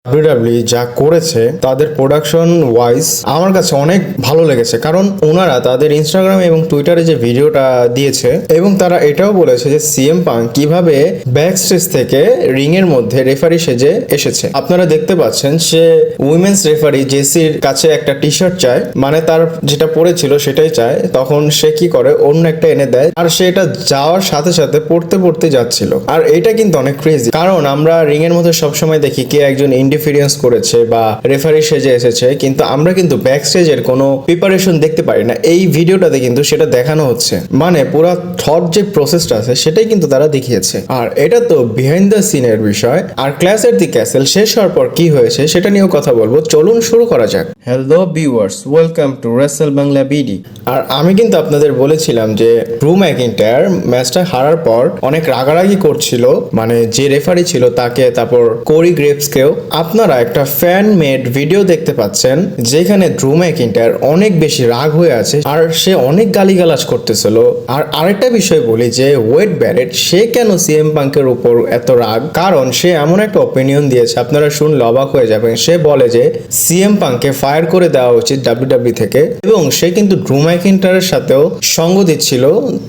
WWE যা করেছে তাদের প্রোডাকশন ওয়াইজ আমার কাছে অনেক ভালো লেগেছে, কারণ ওনারা তাদের ইনস্টাগ্রাম এবং টুইটারে যে ভিডিওটা দিয়েছে এবং তারা এটাও বলেছে যে সিএম পাঙ্ক কিভাবে ব্যাক স্টেজ থেকে রিং এর মধ্যে রেফারি সেজে এসেছে। আপনারা দেখতে পাচ্ছেন সে উইমেন্স রেফারি জেসির কাছে একটা টি শার্ট চায়, মানে তার যেটা পরেছিল সেটাই চায়, তখন সে কি করে অন্য একটা এনে দেয় আর সে এটা যাওয়ার সাথে সাথে পড়তে যাচ্ছিল। আর এটা কিন্তু অনেক ক্রেজি, কারণ আমরা রিং এর মধ্যে সবসময় দেখি কে একজন ইন্টারফিয়ারেন্স করেছে বা রেফারি সেজে এসেছে, কিন্তু আমরা কিন্তু ব্যাক স্টেজের কোনো প্রিপারেশন দেখতে পারি না। এই ভিডিওটাতে কিন্তু সেটা দেখানো হচ্ছে, মানে পুরো থট যে প্রসেসটা আছে সেটাই কিন্তু তারা দেখিয়েছে। আর এটা তো বিহাইন্ড দ্য সিনের বিষয়। আর ক্ল্যাশ এট দি ক্যাসেল শেষ হওয়ার পর কি হয়েছে সেটা নিয়েও কথা বলবো, চলুন শুরু করা যাক। Hello viewers, welcome to Russell Bangla BD. আর আমি কিন্তু আপনাদের বলেছিলাম যে ড্রু ম্যাকিন্টায়ার ম্যাচটা হারার পর অনেক রাগারাগি করছিল, মানে যে রেফারি ছিল তাকে, তারপর কোরি গ্রেভসকেও। আপনারা একটা ফ্যান মেড ভিডিও দেখতে পাচ্ছেন যেখানে ড্রু ম্যাকিন্টায়ার অনেক বেশি রাগ হয়ে আছে আর সে অনেক গালিগালাজ করতেছিল। আর আরেকটা বিষয় বলি যে ওয়েড ব্যারেট সে কেন সিএম পাঙ্কের উপর এত রাগ, কারণ সে এমন একটা ওপিনিয়ন দিয়েছে আপনারা শুনলে অবাক হয়ে যাবেন। সে বলে যে সিএম পাঙ্ককে ফায়ার করে দেওয়া উচিত ডাব্লিউডাব্লিউ থেকে, এবং সে কিন্তু ড্রু ম্যাকিন্টায়ারের সাথেও সঙ্গ দিচ্ছিল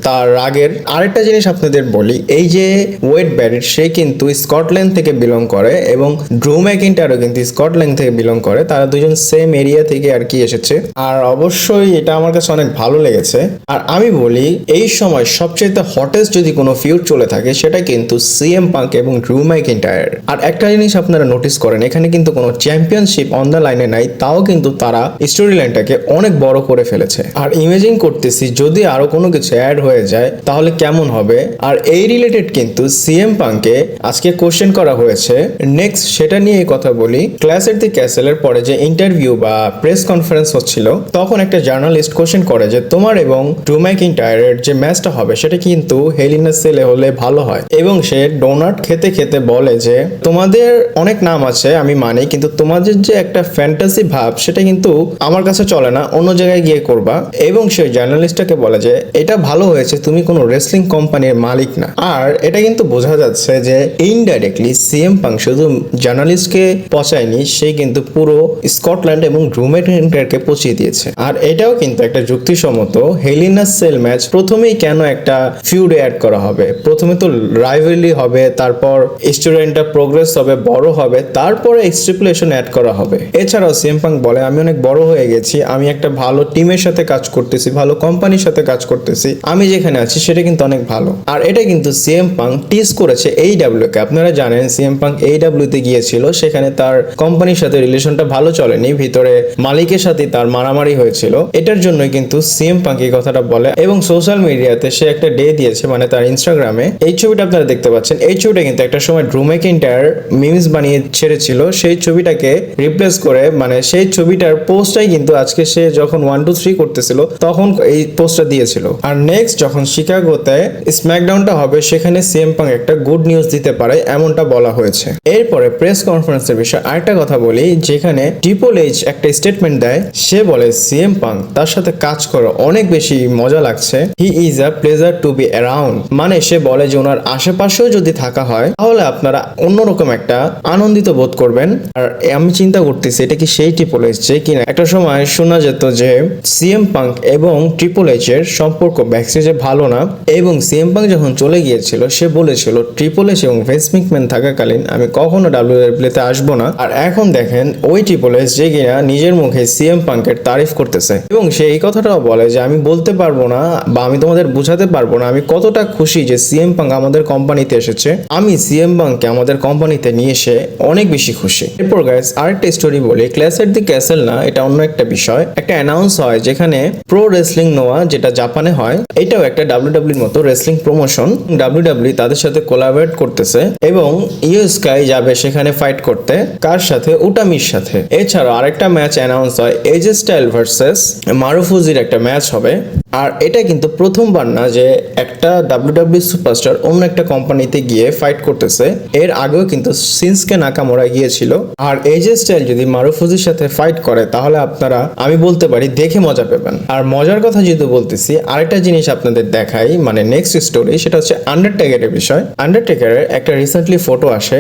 তার রাগের। আরেকটা জিনিস আপনাদের বলি, এই যে ওয়েড ব্যারেট সে কিন্তু স্কটল্যান্ড থেকে বিলং করে এবং ড্রু ম্যাকিন্টায়ারও কিন্তু স্কটল্যান্ড থেকে বিলং করে, তারা দুজন সেম এরিয়া থেকে আর কি এসেছে। আর অবশ্যই এটা আমার কাছে অনেক ভালো লেগেছে। আর আমি বলি এই সময় সবচেয়ে হটেস্ট যদি কোনো ফিউড চলে থাকে সেটা কিন্তু সিএম পাঙ্ক এবং ড্রু ম্যাকিন্টায়ার। আর একটা জিনিস আপনারা নোটিস করেন, এখানে কিন্তু কোনো চ্যাম্পিয়নশিপ অন দ্য লাইনে নাই, তাও কিন্তু তারা স্টোরি লাইনটাকে অনেক বড় করে ফেলেছে। আর ইমেজিন করতেছি যদি আরো কোনো কিছু অ্যাড হয়ে যায় তাহলে কেমন হবে। আর এই রিলেটেড কিন্তু সিএম পাঙ্কে আজকে কোশ্চেন করা হয়েছে, নেক্সট সেটা নিয়ে কথা বলি। ক্ল্যাশ এট দি ক্যাসেলের পরে যে ইন্টারভিউ বা প্রেস কনফারেন্স হচ্ছিল তখন একটা জার্নালিস্ট কোশ্চেন করে যে তোমার এবং ড্রু ম্যাকিন্টায়ারের যে ম্যাচটা হবে সেটা কিন্তু হেল ইন আ সেলে হলে ভালো হয়, এবং সে ডোনাট খেতে খেতে বলে যে তোমাদের অনেক নাম আছে আমি মানি, কিন্তু তোমাদের যে একটা ফ্যান্টাসি ভাব সেটা কিন্তু আমার কাছে চলে না, অন্য জায়গায় গিয়ে করবা। এবং সে জার্নালিস্টটাকে বলে যে এটা ভালো হয়েছে, তুমি কোনো রেসলিং কোম্পানির মালিক না। আর এটা কিন্তু বোঝা যাচ্ছে যে ইনডাইরেক্টলি সিএম পাঙ্ক শুধু জার্নালিস্টকে পচায়নি, সে কিন্তু পুরো স্কটল্যান্ড এবং ড্রু ম্যাকিন্টায়ারকে পচিয়ে দিয়েছে। আর এটাও কিন্তু একটা যুক্তিসম্মত। হেল ইন আ সেল ম্যাচ প্রথমেই কেন একটা ফিউড অ্যাড করা হবে, প্রথমে তো রাইভালরি হবে, তারপর স্টোরিটা প্রোগ্রেস হবে, বড় হবে, তারপরে স্টিপুলেশন অ্যাড করা হবে। এছাড়াও সিএম পাঙ্ক বলে আমি অনেক বড় হয়ে গেছি, আমি একটা ভালো টিমের সাথে কাজ করতেছি, ভালো কোম্পানির সাথে কাজ করতেছি, আমি যেখানে আছি সেটা কিন্তু অনেক ভালো। আর এটা কিন্তু সিএম পাঙ্ক টিজ করেছে AEW কে। আপনারা জানেন সিএম পাঙ্ক AEW তে গিয়েছিল, সেখানে তার কোম্পানির সাথে রিলেশনটা ভালো চলেনি, ভিতরে মালিকের সাথে তার মারামারি হয়েছিল। এটার জন্যই কিন্তু সিএম পাঙ্ক এই কথাটা বলে। এবং সোশ্যাল মিডিয়াতে সে একটা ডে দিয়েছে, মানে তার ইনস্টাগ্রামে এই ছবিটা আপনারা দেখতে পাচ্ছেন। এই ছবিটা কিন্তু একটা সময় ড্রু ম্যাকিন্টায়ার মিমস বানিয়ে ছেড়েছিল, সেই ছবিটাকে রিপ্লেস করে, মানে সেই ছবিটার পোস্টটাই কিন্তু আজকে সে যখন 1 2 3 করতেছিল তখন এই পোস্টটা দিয়েছিল। আর নেক্সট যখন শিকাগোতে স্ম্যাকডাউনটা হবে সেখানে সিএম পাঙ্ক একটা গুড নিউজ দিতে পারে এমনটা বলা হয়েছে। এরপরে প্রেস কনফারেন্সের বিষয়ে আরেকটা কথা বলি, যেখানে ট্রিপল এইচ একটা স্টেটমেন্ট দেয়। সে বলে সিএম পাঙ্ক তার সাথে কাজ করে অনেক বেশি মজা লাগছে, he is a pleasure to be around. মানে সে বলে যে ওনার আশেপাশেও যদি থাকা হয় তাহলে আপনারা অন্যরকম একটা আনন্দিত বোধ করবেন। আর আমি চিন্তা করতেছি এটা কি সেই ট্রিপল এইচ যে কিনা একটা সময় শোনা যেত যে সিএম পাঙ্ক এবং ট্রিপল এইচ এর সম্পর্ক ব্যাকস্টেজে ভালো না, এবং সিএম পাঙ্ক যখন চলে গিয়েছিল সে বলেছিল ট্রিপল এইচ এবং ভেন্স ম্যাকম্যান থাকাকালীন আমি কখনো ডাব্লিউডাব্লিউ তে আসবো না। আর এখন দেখেন ওই ট্রিপল এইচ যে কিনা নিজের মুখে সিএম পাঙ্কের তারিফ করতেছে, এবং সে এই কথাটাও বলে যে আমি বলতে পারবো না বা আমি তোমাদের বুঝাতে পারবো না আমি কতটা খুশি যে সিএম পাঙ্ক আমাদের কোম্পানিতে এসেছে, আমি সিএম পাঙ্ককে আমাদের কোম্পানিতে নিয়ে এসে অনেক বেশি খুশি। এরপর গাইস আরেকটা স্টোরি বলি, ক্ল্যাশ এট দি ক্যাসেল না, এটা অন্য একটা বিষয়। একটা অ্যানাউন্স হয় যেখানে প্রো রেসলিং নোয়া যেটা জাপানে হয়, এটাও একটা ডাব্লিউডাব্লিউর মতো রেসলিং প্রমোশন। ডাব্লিউডাব্লিউ তাদের সাথে কোলাবরেট করতেছে এবং ইউ স্কাই যাবে সেখানে ফাইট করতে, কার সাথে? উটামির সাথে। এছাড়াও আরেকটা ম্যাচ অ্যানাউন্স হয়, এজে স্টাইল ভার্সেস মারুফুজির একটা ম্যাচ হবে। আর এটা কিন্তু প্রথমবার না যে একটা WWE সুপারস্টার অন্য একটা কোম্পানিতে গিয়ে ফাইট করতেছে, এর আগেও কিন্তু শিনস্কে নাকামোরা গিয়েছিল। আর AJ স্টাইল যদি মারুফুজির সাথে ফাইট করে তাহলে আপনারা আমি বলতে পারি দেখে মজা পাবেন। আর মজার কথা যেহেতু বলতেছি, আরেকটা জিনিস আপনাদের দেখাই, মানে নেক্সট স্টোরি, সেটা হচ্ছে আন্ডারটেকারের বিষয়। আন্ডারটেকারের একটা রিসেন্টলি ফটো আসে,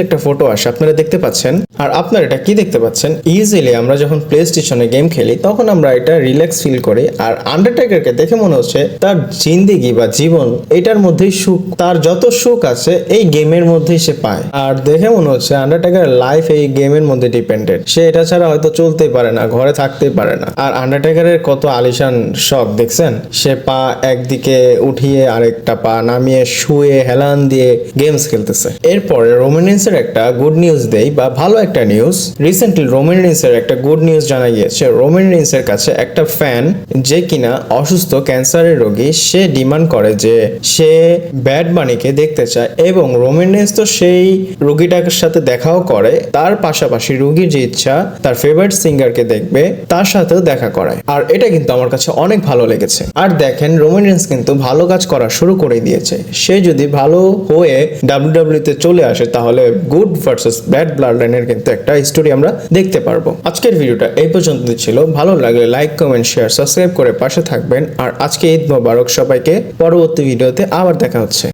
একটা ফটো আসে আপনারা দেখতে পাচ্ছেন। আর আপনারা এটা কি দেখতে পাচ্ছেন, ইজিলি আমরা যখন প্লে স্টেশনে গেম খেলি তখন আমরা এটা রিল্যাক্স ফিল করি। আর আন্ডারটেকারকে দেখে মনে হচ্ছে তার জিন্দেগি বা জীবন এটার মধ্যেই সুখ, তার যত সুখ আছে এই গেমের মধ্যেই সে পায়। আর দেখে মনে হচ্ছে আন্ডারটেকারের লাইফ এই গেমের মধ্যে ডিপেন্ডেড, সে এটা ছাড়া হয়তো চলতেই পারে না, ঘরে থাকতেই পারে না। আর আন্ডারটেকারের কত আলিশান শখ দেখছেন, সে পা একদিকে উঠিয়ে আরেকটা পা নামিয়ে শুয়ে হেলান দিয়ে গেমস খেলতেছে। এরপরে রোমান রিন্সের একটা গুড নিউজ দেই, বা ভালো একটা নিউজ। রিসেন্টলি রোমান রিন্সের একটা গুড নিউজ জানা গিয়েছে। রোমান রিন্সের কাছে একটা ফ্যান, যে কিনা অসুস্থ ক্যান্সারের রোগী, সে ডিমান্ড করে যে সে ব্যাড বানিকে দেখতে চায়, এবং রোমান রিন্স তো সেই রোগীটার সাথে দেখাও করে, তার পাশাপাশি রোগীর যে ইচ্ছা তার ফেভারিট সিঙ্গারকে দেখবে তার সাথেও দেখা করায়। আর এটা কিন্তু আমার কাছে অনেক ভালো লেগেছে। আর দেখেন রোমান রিন্স কিন্তু ভালো কাজ করা শুরু করে দিয়েছে। সে যদি ভালো হয়ে WWE তে চলে আসে তাহলে গুড ভার্সেস ব্যাড ব্লাড লাইনের কিন্তু একটা স্টোরি আমরা দেখতে পারবো। আজকের ভিডিওটা এই পর্যন্ত ছিল। ভালো লাগলে লাইক, কমেন্ট, শেয়ার, সাবস্ক্রাইব করে পাশে থাকবেন। আর আজকে ঈদ মোবারক সবাইকে। পরবর্তী ভিডিওতে আবার দেখা হচ্ছে।